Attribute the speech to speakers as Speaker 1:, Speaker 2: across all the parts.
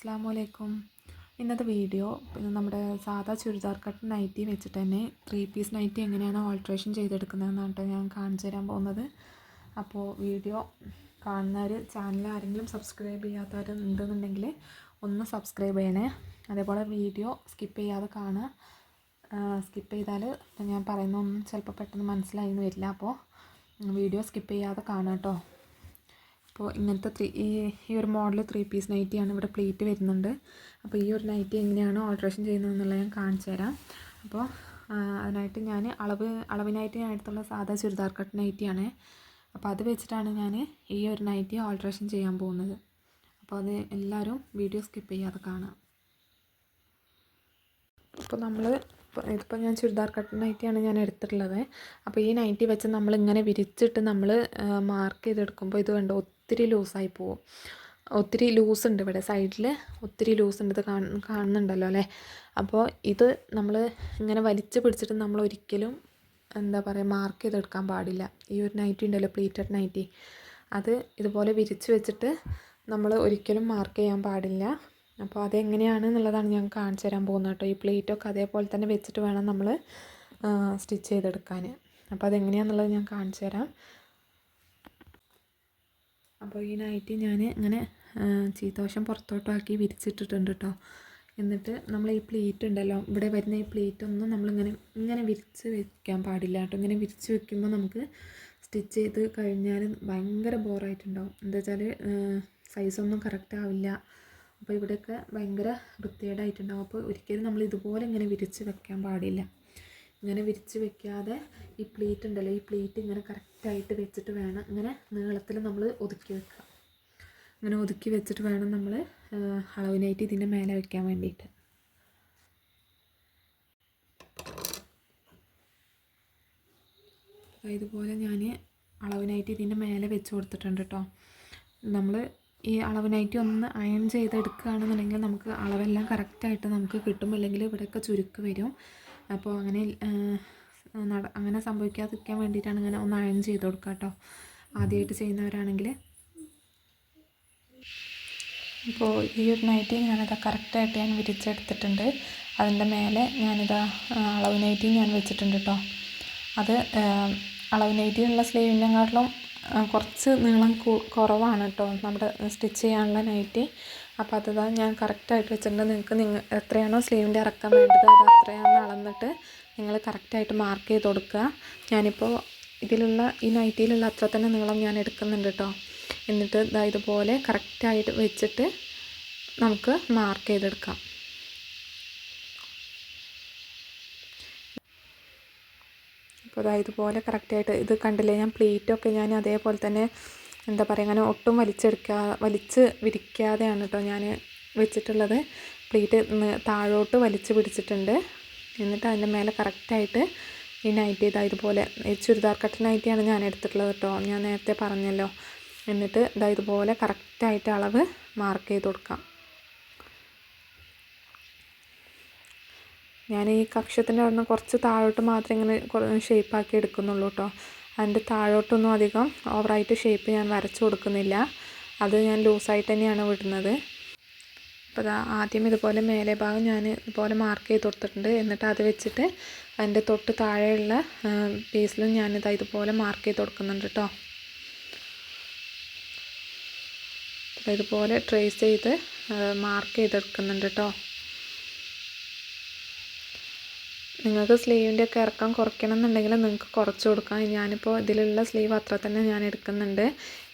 Speaker 1: അസ്സാം വലൈക്കും. ഇന്നത്തെ വീഡിയോ നമ്മുടെ സാധാ ചുരിദാർ കട്ട് നൈറ്റി വെച്ചിട്ട് തന്നെ 3 പീസ് നൈറ്റി എങ്ങനെയാണ് ഓൾട്രേഷൻ ചെയ്തെടുക്കുന്നതെന്നാണ് കേട്ടോ ഞാൻ കാണിച്ചു തരാൻ പോകുന്നത്. അപ്പോൾ വീഡിയോ കാണുന്നവർ ചാനൽ ആരെങ്കിലും സബ്സ്ക്രൈബ് ചെയ്യാത്തവരുണ്ടെന്നുണ്ടെങ്കിൽ ഒന്ന് സബ്സ്ക്രൈബ് ചെയ്യണേ. അതേപോലെ വീഡിയോ സ്കിപ്പ് ചെയ്യാതെ കാണുക. സ്കിപ്പ് ചെയ്താൽ ഞാൻ പറയുന്നതൊന്നും ചിലപ്പോൾ പെട്ടെന്ന് മനസ്സിലായി എന്ന് വരില്ല. അപ്പോൾ വീഡിയോ സ്കിപ്പ് ചെയ്യാതെ കാണുക കേട്ടോ. അപ്പോൾ ഇങ്ങനത്തെ ഈ ഒരു മോഡൽ 3 പീസ് നൈറ്റിയാണ്. ഇവിടെ പ്ലീറ്റ് വരുന്നുണ്ട്. അപ്പോൾ ഈ ഒരു നൈറ്റി എങ്ങനെയാണ് ഓൾട്രേഷൻ ചെയ്യുന്നതെന്നുള്ളത് ഞാൻ കാണിച്ചു തരാം. അപ്പോൾ അതിനായിട്ട് ഞാൻ അളവിനായിട്ട് ഞാൻ എടുത്തുള്ള സാധാ ചുരിദാർ കട്ട് നൈറ്റിയാണ്. അപ്പോൾ അത് വെച്ചിട്ടാണ് ഞാൻ ഈ ഒരു നൈറ്റി ഓൾട്രേഷൻ ചെയ്യാൻ പോകുന്നത്. അപ്പോൾ അത് എല്ലാവരും വീഡിയോ സ്കിപ്പ് ചെയ്യാതെ കാണാം. അപ്പോൾ ഇതിപ്പോൾ ഞാൻ ചുരിദാർ കട്ട് നൈറ്റിയാണ് ഞാൻ എടുത്തിട്ടുള്ളത്. അപ്പോൾ ഈ നൈറ്റി വെച്ച് നമ്മളിങ്ങനെ വിരിച്ചിട്ട് നമ്മൾ മാർക്ക് ചെയ്തെടുക്കുമ്പോൾ ഇത് കണ്ടോ ഒത്തിരി ലൂസായി പോവും. ഒത്തിരി ലൂസുണ്ട് ഇവിടെ സൈഡിൽ, ഒത്തിരി ലൂസുണ്ട്. ഇത് കാണുന്നുണ്ടല്ലോ അല്ലേ. അപ്പോൾ ഇത് നമ്മൾ ഇങ്ങനെ വലിച്ച് പിടിച്ചിട്ട് നമ്മൾ ഒരിക്കലും മാർക്ക് ചെയ്തെടുക്കാൻ പാടില്ല. ഈ ഒരു നൈറ്റി ഉണ്ടല്ലോ പ്ലീറ്റഡ് നൈറ്റി, അത് ഇതുപോലെ വിരിച്ച് വെച്ചിട്ട് നമ്മൾ ഒരിക്കലും മാർക്ക് ചെയ്യാൻ പാടില്ല. അപ്പോൾ അതെങ്ങനെയാണെന്നുള്ളതാണ് ഞാൻ കാണിച്ചു തരാൻ പോകുന്നത് കേട്ടോ. ഈ പ്ലേറ്റൊക്കെ അതേപോലെ തന്നെ വെച്ചിട്ട് വേണം നമ്മൾ സ്റ്റിച്ച് ചെയ്തെടുക്കാൻ. അപ്പോൾ അതെങ്ങനെയാണെന്നുള്ളത് ഞാൻ കാണിച്ചു തരാം. അപ്പോൾ ഈ നൈറ്റി ഞാൻ ഇങ്ങനെ ചീത്തവശം പുറത്തോട്ടാക്കി വിരിച്ചിട്ടിട്ടുണ്ട് കേട്ടോ. എന്നിട്ട് നമ്മൾ ഈ പ്ലേറ്റ് ഉണ്ടല്ലോ, ഇവിടെ വരുന്ന ഈ പ്ലേറ്റ് ഒന്നും നമ്മളിങ്ങനെ വിരിച്ച് വെക്കാൻ പാടില്ല കേട്ടോ. ഇങ്ങനെ വിരിച്ച് വെക്കുമ്പോൾ നമുക്ക് സ്റ്റിച്ച് ചെയ്ത് കഴിഞ്ഞാൽ ഭയങ്കര ബോറായിട്ടുണ്ടാവും. എന്താ വെച്ചാൽ സൈസൊന്നും കറക്റ്റ് ആവില്ല. അപ്പോൾ ഇവിടെയൊക്കെ ഭയങ്കര വൃത്തികേടായിട്ടുണ്ടാവും. അപ്പോൾ ഒരിക്കലും നമ്മൾ ഇതുപോലെ ഇങ്ങനെ വിരിച്ച് വെക്കാൻ പാടില്ല. ഇങ്ങനെ വിരിച്ച് വെക്കാതെ ഈ പ്ലീറ്റ് ഉണ്ടല്ലോ, ഈ പ്ലീറ്റ് ഇങ്ങനെ കറക്റ്റായിട്ട് വെച്ചിട്ട് വേണം ഇങ്ങനെ നീളത്തിൽ നമ്മൾ ഒതുക്കി വെക്കുക. ഇങ്ങനെ ഒതുക്കി വെച്ചിട്ട് വേണം നമ്മൾ അളവിനായിട്ട് ഇതിൻ്റെ മേലെ വെക്കാൻ വേണ്ടിയിട്ട്. ഇതുപോലെ ഞാൻ അളവിനായിട്ട് ഇതിൻ്റെ മേലെ വെച്ച് കൊടുത്തിട്ടുണ്ട് കേട്ടോ. നമ്മൾ ഈ അളവിനായിട്ട് ഒന്ന് അയൺ ചെയ്തെടുക്കുകയാണെന്നുണ്ടെങ്കിൽ നമുക്ക് അളവെല്ലാം കറക്റ്റായിട്ട് നമുക്ക് കിട്ടും. അല്ലെങ്കിൽ ഇവിടെയൊക്കെ ചുരുക്ക് വരും. അപ്പോൾ അങ്ങനെ സംഭവിക്കാതിരിക്കാൻ വേണ്ടിയിട്ടാണ് ഇങ്ങനെ ഒന്ന് അയൺ ചെയ്ത് കൊടുക്കുക കേട്ടോ, ആദ്യമായിട്ട് ചെയ്യുന്നവരാണെങ്കിൽ. അപ്പോൾ ഈ ഒരു നൈറ്റി ഞാനിതാ കറക്റ്റായിട്ട് ഞാൻ വിരിച്ചെടുത്തിട്ടുണ്ട്. അതിൻ്റെ മേലെ അളവ് നൈറ്റി ഞാൻ വെച്ചിട്ടുണ്ട് കേട്ടോ. അത് അളവ് നൈറ്റിയുള്ള സ്ലീവിനെക്കാട്ടിലും കുറച്ച് നീളം കുറവാണ് കേട്ടോ നമ്മുടെ സ്റ്റിച്ച് ചെയ്യാനുള്ള നൈറ്റി. അപ്പോൾ അത് ഞാൻ കറക്റ്റായിട്ട് വെച്ചിട്ടുണ്ട്. നിങ്ങൾക്ക് എത്രയാണോ സ്ലീവിൻ്റെ ഇറക്കം വേണ്ടത് അത് അത്രയാണെന്ന് അളന്നിട്ട് നിങ്ങൾ കറക്റ്റായിട്ട് മാർക്ക് ചെയ്ത് കൊടുക്കുക. ഞാനിപ്പോൾ ഈ നൈറ്റിയിലുള്ള അത്ര തന്നെ നീളം ഞാൻ എടുക്കുന്നുണ്ട് കേട്ടോ. എന്നിട്ട് ഇതുപോലെ കറക്റ്റായിട്ട് വെച്ചിട്ട് നമുക്ക് മാർക്ക് ചെയ്തെടുക്കാം. അപ്പോൾ ഇതുപോലെ കറക്റ്റായിട്ട് ഇത് കണ്ടില്ലേ, ഞാൻ പ്ലേറ്റൊക്കെ ഞാൻ അതേപോലെ തന്നെ അങ്ങനെ ഒട്ടും വലിച്ച് വിരിക്കാതെയാണ് കേട്ടോ ഞാൻ വെച്ചിട്ടുള്ളത്. പ്ലേറ്റ് താഴോട്ട് വലിച്ച് പിടിച്ചിട്ടുണ്ട്. എന്നിട്ട് അതിൻ്റെ മേലെ കറക്റ്റായിട്ട് ഈ നൈറ്റി ഇതുപോലെ ചുരിദാർ കട്ട് നൈറ്റിയാണ് ഞാൻ എടുത്തിട്ടുള്ളത് കേട്ടോ, ഞാൻ നേരത്തെ പറഞ്ഞല്ലോ. എന്നിട്ട് ഇതുപോലെ കറക്റ്റായിട്ട് അളവ് മാർക്ക് ചെയ്ത് കൊടുക്കാം. ഞാൻ ഈ കക്ഷത്തിൻ്റെ അവിടെ നിന്ന് കുറച്ച് താഴോട്ട് മാത്രമേ ഇങ്ങനെ ഷേപ്പാക്കി എടുക്കുന്നുള്ളൂ കേട്ടോ. അതിൻ്റെ താഴോട്ടൊന്നും അധികം ഓവറായിട്ട് ഷേപ്പ് ഞാൻ വരച്ച് കൊടുക്കുന്നില്ല. അത് ഞാൻ ലൂസായിട്ട് തന്നെയാണ് വിടുന്നത്. അപ്പോൾ ആദ്യം ഇതുപോലെ മേലെ ഭാഗം ഞാൻ ഇതുപോലെ മാർക്ക് ചെയ്ത് കൊടുത്തിട്ടുണ്ട്. എന്നിട്ട് അത് വെച്ചിട്ട് അതിൻ്റെ തൊട്ട് താഴെയുള്ള പീസിലും ഇതുപോലെ മാർക്ക് ചെയ്ത് കൊടുക്കുന്നുണ്ട് കേട്ടോ. ഇതുപോലെ ട്രേസ് ചെയ്ത് മാർക്ക് ചെയ്തെടുക്കുന്നുണ്ട് കേട്ടോ. നിങ്ങൾക്ക് സ്ലീവിൻ്റെ ഒക്കെ ഇറക്കം കുറയ്ക്കണം എന്നുണ്ടെങ്കിൽ നിങ്ങൾക്ക് കുറച്ച് കൊടുക്കാം. ഞാനിപ്പോൾ ഇതിലുള്ള സ്ലീവ് അത്ര തന്നെ ഞാൻ എടുക്കുന്നുണ്ട്.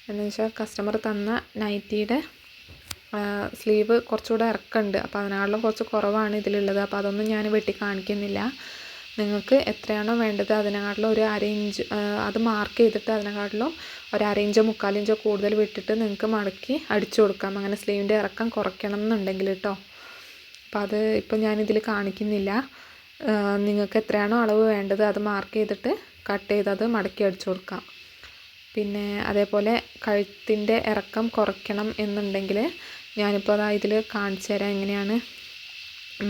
Speaker 1: എന്ന് വെച്ചാൽ കസ്റ്റമർ തന്ന നൈറ്റിയുടെ സ്ലീവ് കുറച്ചുകൂടെ ഇറക്കമുണ്ട്. അപ്പോൾ അതിനാളും കുറച്ച് കുറവാണ് ഇതിലുള്ളത്. അപ്പോൾ അതൊന്നും ഞാൻ വെട്ടി കാണിക്കുന്നില്ല. നിങ്ങൾക്ക് എത്രയാണോ വേണ്ടത് അതിനെക്കാട്ടിലും ഒരു അര ഇഞ്ച് അത് മാർക്ക് ചെയ്തിട്ട് അതിനെക്കാട്ടിലും ഒരു അര ഇഞ്ചോ 3/4 ഇഞ്ചോ കൂടുതൽ വിട്ടിട്ട് നിങ്ങൾക്ക് മടക്കി അടിച്ചു കൊടുക്കാം. അങ്ങനെ സ്ലീവിൻ്റെ ഇറക്കം കുറയ്ക്കണം എന്നുണ്ടെങ്കിൽ കേട്ടോ. അപ്പോൾ അത് ഇപ്പം ഞാനിതിൽ കാണിക്കുന്നില്ല. നിങ്ങൾക്ക് എത്രയാണോ അളവ് വേണ്ടത് അത് മാർക്ക് ചെയ്തിട്ട് കട്ട് ചെയ്ത് അത് മടക്കി അടിച്ചു കൊടുക്കാം. പിന്നെ അതേപോലെ കഴുത്തിൻ്റെ ഇറക്കം കുറയ്ക്കണം എന്നുണ്ടെങ്കിൽ ഞാനിപ്പോൾ ഇതിൽ കാണിച്ചു തരാം എങ്ങനെയാണ്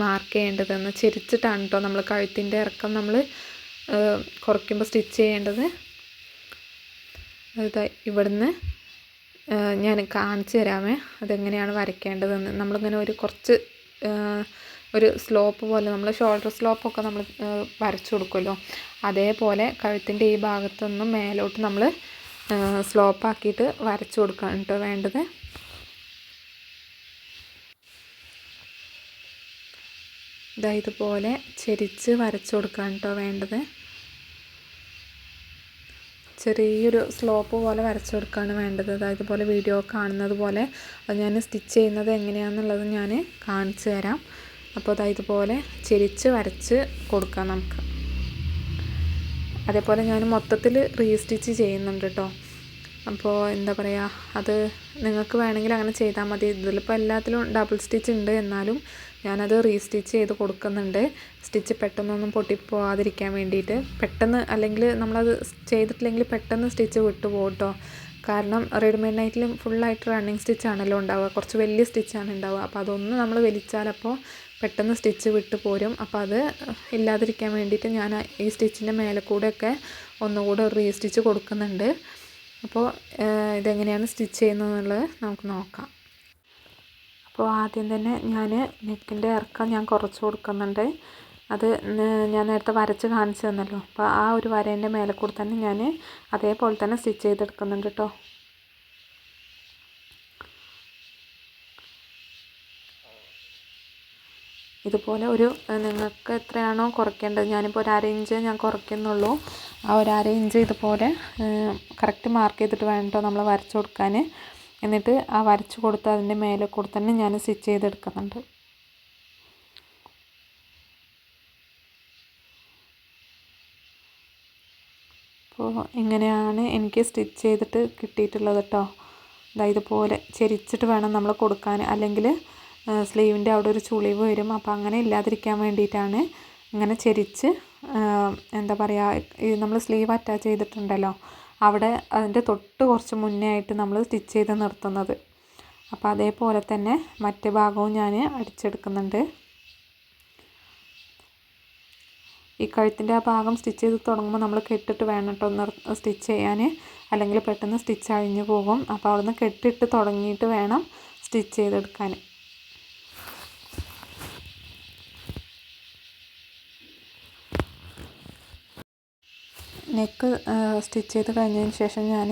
Speaker 1: മാർക്ക് ചെയ്യേണ്ടതെന്ന്. ചെരിച്ചിട്ടാണ് കേട്ടോ നമ്മൾ കഴുത്തിൻ്റെ ഇറക്കം നമ്മൾ കുറയ്ക്കുമ്പോൾ സ്റ്റിച്ച് ചെയ്യേണ്ടത്. ഇവിടുന്ന് ഞാൻ കാണിച്ചു തരാമേ അതെങ്ങനെയാണ് വരയ്ക്കേണ്ടതെന്ന്. നമ്മളിങ്ങനെ കുറച്ച് ഒരു സ്ലോപ്പ് പോലെ നമ്മൾ ഷോൾഡർ സ്ലോപ്പൊക്കെ നമ്മൾ വരച്ചു കൊടുക്കുമല്ലോ, അതേപോലെ കഴുത്തിൻ്റെ ഈ ഭാഗത്തൊന്നും മേലോട്ട് നമ്മൾ സ്ലോപ്പാക്കിയിട്ട് വരച്ചു കൊടുക്കുകയാണ് കേട്ടോ വേണ്ടത്. ഇതുപോലെ ചെരിച്ച് വരച്ചു കൊടുക്കുകയാണ് കേട്ടോ വേണ്ടത്. ചെറിയൊരു സ്ലോപ്പ് പോലെ വരച്ചു കൊടുക്കുകയാണ് വേണ്ടത്. ഇതുപോലെ വീഡിയോ കാണുന്നത് പോലെ. അത് ഞാൻ സ്റ്റിച്ച് ചെയ്യുന്നത് എങ്ങനെയാണെന്നുള്ളത് ഞാൻ കാണിച്ചു തരാം. അപ്പോൾ ഇതുപോലെ ചെരിച്ച് വരച്ച് കൊടുക്കാം നമുക്ക്. അതേപോലെ ഞാൻ മൊത്തത്തിൽ റീസ്റ്റിച്ച് ചെയ്യുന്നുണ്ട് കേട്ടോ. അപ്പോൾ എന്താ പറയുക, അത് നിങ്ങൾക്ക് വേണമെങ്കിൽ അങ്ങനെ ചെയ്താൽ മതി. ഇതിലിപ്പോൾ എല്ലാത്തിലും ഡബിൾ സ്റ്റിച്ച് ഉണ്ട്, എന്നാലും ഞാനത് റീസ്റ്റിച്ച് ചെയ്ത് കൊടുക്കുന്നുണ്ട്. സ്റ്റിച്ച് പെട്ടെന്നൊന്നും പൊട്ടിപ്പോവാതിരിക്കാൻ വേണ്ടിയിട്ട്. പെട്ടെന്ന് അല്ലെങ്കിൽ നമ്മളത് ചെയ്തിട്ടില്ലെങ്കിൽ പെട്ടെന്ന് സ്റ്റിച്ച് വിട്ടുപോകും കേട്ടോ. കാരണം റെഡിമെയ്ഡ് നൈറ്റിലും ഫുള്ളായിട്ട് റണ്ണിങ് സ്റ്റിച്ചാണല്ലോ ഉണ്ടാവുക, കുറച്ച് വലിയ സ്റ്റിച്ചാണ് ഉണ്ടാവുക. അപ്പോൾ അതൊന്ന് നമ്മൾ വലിച്ചാലപ്പോൾ പെട്ടെന്ന് സ്റ്റിച്ച് വിട്ട് പോരും. അപ്പോൾ അത് ഇല്ലാതിരിക്കാൻ വേണ്ടിയിട്ട് ഞാൻ ഈ സ്റ്റിച്ചിൻ്റെ മേലെ കൂടെയൊക്കെ ഒന്നുകൂടെ റീസ്റ്റിച്ച് കൊടുക്കുന്നുണ്ട്. അപ്പോൾ ഇതെങ്ങനെയാണ് സ്റ്റിച്ച് ചെയ്യുന്നതെന്നുള്ളത് നമുക്ക് നോക്കാം. അപ്പോൾ ആദ്യം തന്നെ ഞാൻ നെക്കിൻ്റെ ഇറക്കം ഞാൻ കുറച്ച് കൊടുക്കുന്നുണ്ട്. അത് ഞാൻ നേരത്തെ വരച്ച് കാണിച്ചു തന്നല്ലോ, അപ്പോൾ ആ ഒരു വരേൻ്റെ മേലെ കൂടെ തന്നെ ഞാൻ അതേപോലെ തന്നെ സ്റ്റിച്ച് ചെയ്തെടുക്കുന്നുണ്ട് കേട്ടോ. ഇതുപോലെ നിങ്ങൾക്ക് എത്രയാണോ കുറയ്ക്കേണ്ടത്, ഞാനിപ്പോൾ ഒരു 1/2 ഇഞ്ച് ഞാൻ കുറയ്ക്കുന്നുള്ളൂ. ആ ഒരു 1/2 ഇഞ്ച് ഇതുപോലെ കറക്റ്റ് മാർക്ക് ചെയ്തിട്ട് വേണം കേട്ടോ നമ്മൾ വരച്ച് കൊടുക്കാൻ. എന്നിട്ട് ആ വരച്ച് കൊടുത്ത് അതിൻ്റെ മേലെ കൂടെ തന്നെ ഞാൻ സ്റ്റിച്ച് ചെയ്തെടുക്കുന്നുണ്ട്. അപ്പോൾ ഇങ്ങനെയാണ് എനിക്ക് സ്റ്റിച്ച് ചെയ്തിട്ട് കിട്ടിയിട്ടുള്ളത് കേട്ടോ. ഇതുപോലെ ചെരിച്ചിട്ട് വേണം നമ്മൾ കൊടുക്കാൻ, അല്ലെങ്കിൽ സ്ലീവിൻ്റെ അവിടെ ഒരു ചുളിവ് വരും. അപ്പോൾ അങ്ങനെ ഇല്ലാതിരിക്കാൻ വേണ്ടിയിട്ടാണ് ഇങ്ങനെ ചെരിച്ച് എന്താ പറയുക, നമ്മൾ സ്ലീവ് അറ്റാച്ച് ചെയ്തിട്ടുണ്ടല്ലോ അവിടെ അതിൻ്റെ തൊട്ട് കുറച്ച് മുന്നേ ആയിട്ട് നമ്മൾ സ്റ്റിച്ച് ചെയ്ത് നിർത്തുന്നത്. അപ്പോൾ അതേപോലെ തന്നെ മറ്റേ ഭാഗവും ഞാൻ അടിച്ചെടുക്കുന്നുണ്ട്. ഈ കഴുത്തിൻ്റെ ആ ഭാഗം സ്റ്റിച്ച് ചെയ്ത് തുടങ്ങുമ്പോൾ നമ്മൾ കെട്ടിട്ട് വേണം കേട്ടോ സ്റ്റിച്ച് ചെയ്യാൻ, അല്ലെങ്കിൽ പെട്ടെന്ന് സ്റ്റിച്ച് അഴിഞ്ഞു പോകും. അപ്പോൾ അവിടുന്ന് കെട്ടിട്ട് തുടങ്ങിയിട്ട് വേണം സ്റ്റിച്ച് ചെയ്തെടുക്കാൻ. നെക്ക് സ്റ്റിച്ച് ചെയ്ത് കഴിഞ്ഞതിന് ശേഷം ഞാൻ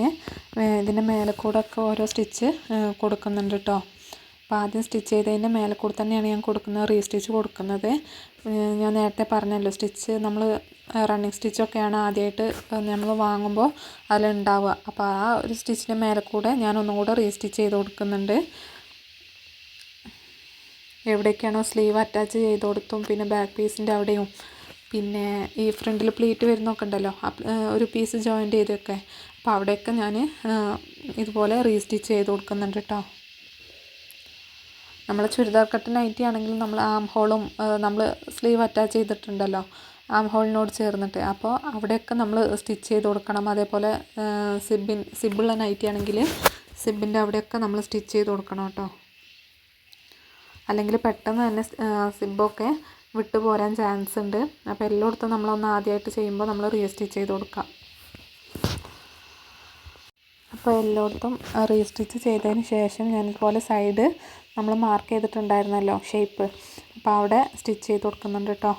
Speaker 1: ഇതിൻ്റെ മേലെ കൂടെ ഒക്കെ ഓരോ സ്റ്റിച്ച് കൊടുക്കുന്നുണ്ട് കേട്ടോ. അപ്പോൾ ആദ്യം സ്റ്റിച്ച് ചെയ്തതിൻ്റെ മേലെ കൂടെ തന്നെയാണ് ഞാൻ കൊടുക്കുന്നത്, റീസ്റ്റിച്ച് കൊടുക്കുന്നത്. ഞാൻ നേരത്തെ പറഞ്ഞല്ലോ, സ്റ്റിച്ച് നമ്മൾ റണ്ണിങ് സ്റ്റിച്ചൊക്കെയാണ് ആദ്യമായിട്ട് നമ്മൾ വാങ്ങുമ്പോൾ അതിലുണ്ടാവുക. അപ്പോൾ ആ ഒരു സ്റ്റിച്ചിൻ്റെ മേലെ കൂടെ ഞാൻ ഒന്നും കൂടെ റീസ്റ്റിച്ച് ചെയ്ത് കൊടുക്കുന്നുണ്ട്. എവിടേക്കാണോ സ്ലീവ് അറ്റാച്ച് ചെയ്ത് കൊടുത്തും പിന്നെ ബാക്ക് പീസിൻ്റെ അവിടെയും പിന്നെ ഈ ഫ്രണ്ടിൽ പ്ലീറ്റ് വരുന്നൊക്കെ ഉണ്ടല്ലോ, ഒരു പീസ് ജോയിൻ്റ് ചെയ്തൊക്കെ, അപ്പോൾ അവിടെയൊക്കെ ഞാൻ ഇതുപോലെ റീസ്റ്റിച്ച് ചെയ്ത് കൊടുക്കുന്നുണ്ട് കേട്ടോ. നമ്മൾ ചുരിദാർ കട്ട് നൈറ്റി ആണെങ്കിൽ നമ്മൾ ആം ഹോളും നമ്മൾ സ്ലീവ് അറ്റാച്ച് ചെയ്തിട്ടുണ്ടല്ലോ ആം ഹോളിനോട് ചേർന്നിട്ട്, അപ്പോൾ അവിടെയൊക്കെ നമ്മൾ സ്റ്റിച്ച് ചെയ്ത് കൊടുക്കണം. അതേപോലെ സിബുള്ള നൈറ്റി ആണെങ്കിൽ സിബിൻ്റെ അവിടെയൊക്കെ നമ്മൾ സ്റ്റിച്ച് ചെയ്ത് കൊടുക്കണം കേട്ടോ. അല്ലെങ്കിൽ പെട്ടെന്ന് തന്നെ സിബൊക്കെ വിട്ടു പോരാൻ ചാൻസ് ഉണ്ട്. അപ്പോൾ എല്ലായിടത്തും നമ്മളൊന്ന് ആദ്യമായിട്ട് ചെയ്യുമ്പോൾ നമ്മൾ റീസ്റ്റിച്ച് ചെയ്ത് കൊടുക്കാം. അപ്പോൾ എല്ലായിടത്തും റീസ്റ്റിച്ച് ചെയ്തതിന് ശേഷം ഞാനിതുപോലെ സൈഡ് നമ്മൾ മാർക്ക് ചെയ്തിട്ടുണ്ടായിരുന്നല്ലോ ഷേപ്പ്, അപ്പോൾ അവിടെ സ്റ്റിച്ച് ചെയ്ത് കൊടുക്കുന്നുണ്ട് കേട്ടോ.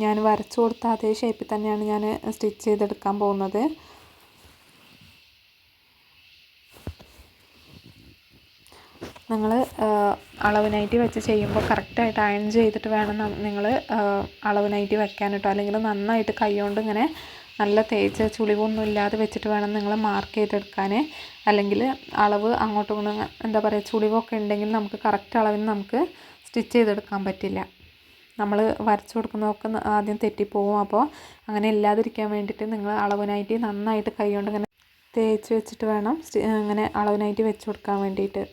Speaker 1: ഞാൻ വരച്ചു കൊടുത്ത അതേ ഷേപ്പിൽ തന്നെയാണ് ഞാൻ സ്റ്റിച്ച് ചെയ്തെടുക്കാൻ പോകുന്നത്. നിങ്ങൾ അളവ് നൈറ്റി വെച്ച് ചെയ്യുമ്പോൾ കറക്റ്റായിട്ട് അയൺ ചെയ്തിട്ട് വേണം നിങ്ങൾ അളവ് നൈറ്റി വെക്കാൻ കേട്ടോ. അല്ലെങ്കിൽ നന്നായിട്ട് കൈകൊണ്ട് ഇങ്ങനെ നല്ല തേച്ച് ചുളിവൊന്നും ഇല്ലാതെ വെച്ചിട്ട് വേണം നിങ്ങൾ മാർക്ക് ചെയ്തെടുക്കാൻ. അല്ലെങ്കിൽ അളവ് അങ്ങോട്ടും ഇങ്ങോട്ടും എന്താ പറയുക, ചുളിവൊക്കെ ഉണ്ടെങ്കിൽ നമുക്ക് കറക്റ്റ് അളവിന് നമുക്ക് സ്റ്റിച്ച് ചെയ്തെടുക്കാൻ പറ്റില്ല. നമ്മൾ വരച്ചു കൊടുക്കുന്നതൊക്കെ ആദ്യം തെറ്റിപ്പോവും. അപ്പോൾ അങ്ങനെ ഇല്ലാതിരിക്കാൻ വേണ്ടിയിട്ട് നിങ്ങൾ അളവ് നൈറ്റി നന്നായിട്ട് കൈകൊണ്ട് ഇങ്ങനെ തേച്ച് വെച്ചിട്ട് വേണം ഇങ്ങനെ അളവ് നൈറ്റി വെച്ച് കൊടുക്കാൻ വേണ്ടിയിട്ട്.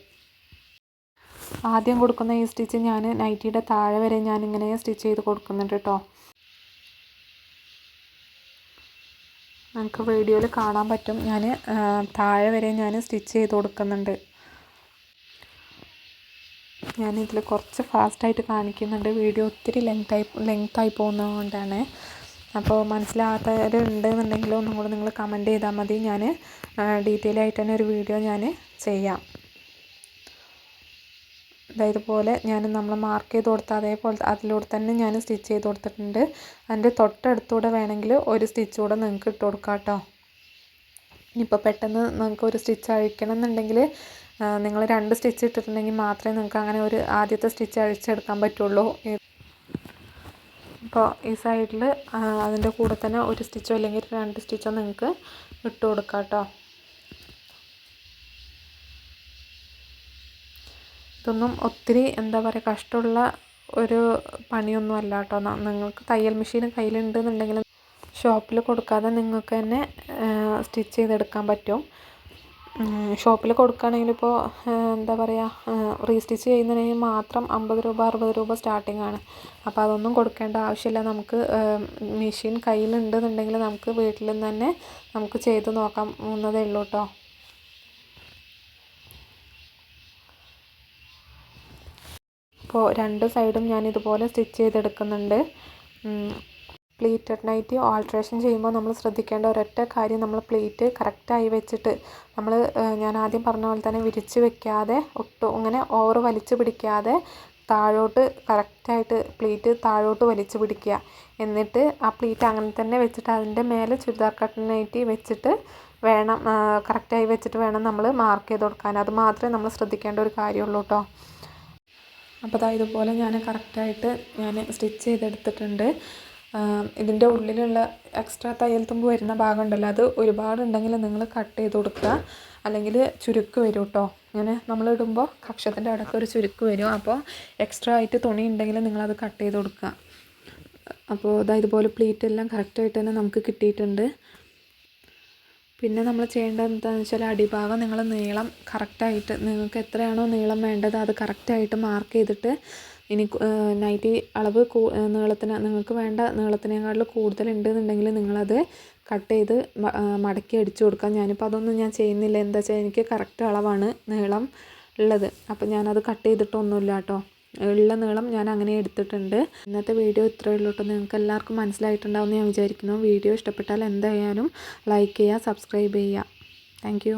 Speaker 1: ആദ്യം കൊടുക്കുന്ന ഈ സ്റ്റിച്ച് ഞാൻ നൈറ്റിയുടെ താഴെ വരെ ഞാനിങ്ങനെ സ്റ്റിച്ച് ചെയ്ത് കൊടുക്കുന്നുണ്ട് കേട്ടോ. നമുക്ക് വീഡിയോയിൽ കാണാൻ പറ്റും, ഞാൻ താഴെ വരെ ഞാൻ സ്റ്റിച്ച് ചെയ്ത് കൊടുക്കുന്നുണ്ട്. ഞാനിതിൽ കുറച്ച് ഫാസ്റ്റായിട്ട് കാണിക്കുന്നുണ്ട്, വീഡിയോ ഒത്തിരി ലെങ്തായി പോകുന്നത് കൊണ്ടാണ്. അപ്പോൾ മനസ്സിലാകാത്തവരുണ്ടെന്നുണ്ടെങ്കിൽ ഒന്നും കൂടെ നിങ്ങൾ കമൻറ്റ് ചെയ്താൽ മതി. ഞാൻ ഡീറ്റെയിൽ ആയിട്ട് തന്നെ ഒരു വീഡിയോ ഞാൻ ചെയ്യാം. ഇതുപോലെ ഞാൻ നമ്മൾ മാർക്ക് ചെയ്ത് കൊടുത്ത അതേപോലെ അതിലൂടെ തന്നെ ഞാൻ സ്റ്റിച്ച് ചെയ്ത് കൊടുത്തിട്ടുണ്ട്. അതിൻ്റെ തൊട്ടടുത്തൂടെ വേണമെങ്കിൽ ഒരു സ്റ്റിച്ച് കൂടെ നിങ്ങൾക്ക് ഇട്ട് കൊടുക്കാം കേട്ടോ. ഇനിയിപ്പോൾ പെട്ടെന്ന് നിങ്ങൾക്ക് ഒരു സ്റ്റിച്ച് അഴിക്കണം എന്നുണ്ടെങ്കിൽ നിങ്ങൾ 2 സ്റ്റിച്ച് ഇട്ടിട്ടുണ്ടെങ്കിൽ മാത്രമേ നിങ്ങൾക്ക് അങ്ങനെ ഒരു ആദ്യത്തെ സ്റ്റിച്ച് അഴിച്ചെടുക്കാൻ പറ്റുള്ളൂ. ഇപ്പോൾ ഈ സൈഡിൽ അതിൻ്റെ കൂടെ തന്നെ ഒരു സ്റ്റിച്ചോ അല്ലെങ്കിൽ 2 സ്റ്റിച്ചോ നിങ്ങൾക്ക് ഇട്ട് കൊടുക്കാം കേട്ടോ. ഇതൊന്നും ഒത്തിരി എന്താ പറയുക കഷ്ടമുള്ള ഒരു പണിയൊന്നും അല്ല കേട്ടോ. നിങ്ങൾക്ക് തയ്യൽ മെഷീൻ കയ്യിലുണ്ടെന്നുണ്ടെങ്കിൽ ഷോപ്പിൽ കൊടുക്കാതെ നിങ്ങൾക്ക് തന്നെ സ്റ്റിച്ച് ചെയ്തെടുക്കാൻ പറ്റും. ഷോപ്പിൽ കൊടുക്കുകയാണെങ്കിൽ ഇപ്പോൾ എന്താ പറയുക റീസ്റ്റിച്ച് ചെയ്യുന്നതിന് മാത്രം 50 രൂപ 60 രൂപ സ്റ്റാർട്ടിംഗ് ആണ്. അപ്പോൾ അതൊന്നും കൊടുക്കേണ്ട ആവശ്യമില്ല. നമുക്ക് മെഷീൻ കയ്യിലുണ്ടെന്നുണ്ടെങ്കിൽ നമുക്ക് വീട്ടിൽ നിന്ന് തന്നെ നമുക്ക് ചെയ്ത് നോക്കാവുന്നതേ ഉള്ളൂ കേട്ടോ. ഇപ്പോൾ 2 സൈഡും ഞാൻ ഇതുപോലെ സ്റ്റിച്ച് ചെയ്തെടുക്കുന്നുണ്ട്. പ്ലീറ്റഡ് നൈറ്റി ആൾട്രേഷൻ ചെയ്യുമ്പോൾ നമ്മൾ ശ്രദ്ധിക്കേണ്ട ഒരൊറ്റ കാര്യം, നമ്മൾ പ്ലീറ്റ് കറക്റ്റായി വെച്ചിട്ട് ഞാൻ ആദ്യം പറഞ്ഞ പോലെ തന്നെ വിരിച്ച് വെക്കാതെ ഒട്ടും ഇങ്ങനെ ഓവർ വലിച്ചു പിടിക്കാതെ താഴോട്ട് കറക്റ്റായിട്ട് പ്ലീറ്റ് താഴോട്ട് വലിച്ചു പിടിക്കുക. എന്നിട്ട് ആ പ്ലീറ്റ് അങ്ങനെ തന്നെ വെച്ചിട്ട് അതിൻ്റെ മേലെ ചുരിദാർ കട്ട് നൈറ്റി വെച്ചിട്ട് വേണം കറക്റ്റായി വെച്ചിട്ട് വേണം നമ്മൾ മാർക്ക് ചെയ്ത് കൊടുക്കാൻ. അത് മാത്രമേ നമ്മൾ ശ്രദ്ധിക്കേണ്ട ഒരു കാര്യമുള്ളൂ കേട്ടോ. അപ്പോൾ ഇതുപോലെ ഞാൻ കറക്റ്റായിട്ട് ഞാൻ സ്റ്റിച്ച് ചെയ്തെടുത്തിട്ടുണ്ട്. ഇതിൻ്റെ ഉള്ളിലുള്ള എക്സ്ട്രാ തയ്യൽ തുമ്പ് വരുന്ന ഭാഗം ഉണ്ടല്ലോ, അത് ഒരുപാടുണ്ടെങ്കിൽ നിങ്ങൾ കട്ട് ചെയ്ത് കൊടുക്കുക. അല്ലെങ്കിൽ ചുരുക്ക് വരും കേട്ടോ. ഇങ്ങനെ നമ്മളിടുമ്പോൾ കക്ഷത്തിൻ്റെ അവിടെയൊക്കെ ഒരു ചുരുക്ക് വരും. അപ്പോൾ എക്സ്ട്രാ ആയിട്ട് തുണി ഉണ്ടെങ്കിൽ നിങ്ങളത് കട്ട് ചെയ്ത് കൊടുക്കുക. അപ്പോൾ ഇതുപോലെ പ്ലീറ്റ് എല്ലാം കറക്റ്റായിട്ട് തന്നെ നമുക്ക് കിട്ടിയിട്ടുണ്ട്. പിന്നെ നമ്മൾ ചെയ്യേണ്ടത് എന്താണെന്ന് വെച്ചാൽ അടിഭാഗം നിങ്ങൾ നീളം കറക്റ്റായിട്ട് നിങ്ങൾക്ക് എത്രയാണോ നീളം വേണ്ടത് അത് കറക്റ്റായിട്ട് മാർക്ക് ചെയ്തിട്ട് ഇനി നൈറ്റി അളവ് നീളത്തിന് നിങ്ങൾക്ക് വേണ്ട നീളത്തിനേക്കാൾ കൂടുതലുണ്ടെന്നുണ്ടെങ്കിൽ നിങ്ങളത് കട്ട് ചെയ്ത് മടക്കി അടിച്ചു കൊടുക്കാം. ഞാനിപ്പോൾ അതൊന്നും ഞാൻ ചെയ്യുന്നില്ല. എന്താ വെച്ചാൽ എനിക്ക് കറക്റ്റ് അളവാണ് നീളം ഉള്ളത്. അപ്പോൾ ഞാനത് കട്ട് ചെയ്തിട്ടൊന്നുമില്ല കേട്ടോ. ഉള്ള നീളം ഞാൻ അങ്ങനെ എടുത്തിട്ടുണ്ട്. ഇന്നത്തെ വീഡിയോ ഇത്രയേ ഉള്ളൂ കേട്ടോ. നിങ്ങൾക്ക് എല്ലാവർക്കും മനസ്സിലായിട്ടുണ്ടാവുമെന്ന് ഞാൻ വിചാരിക്കുന്നു. വീഡിയോ ഇഷ്ടപ്പെട്ടാൽ എന്തായാലും ലൈക്ക് ചെയ്യുക, സബ്സ്ക്രൈബ് ചെയ്യുക. താങ്ക്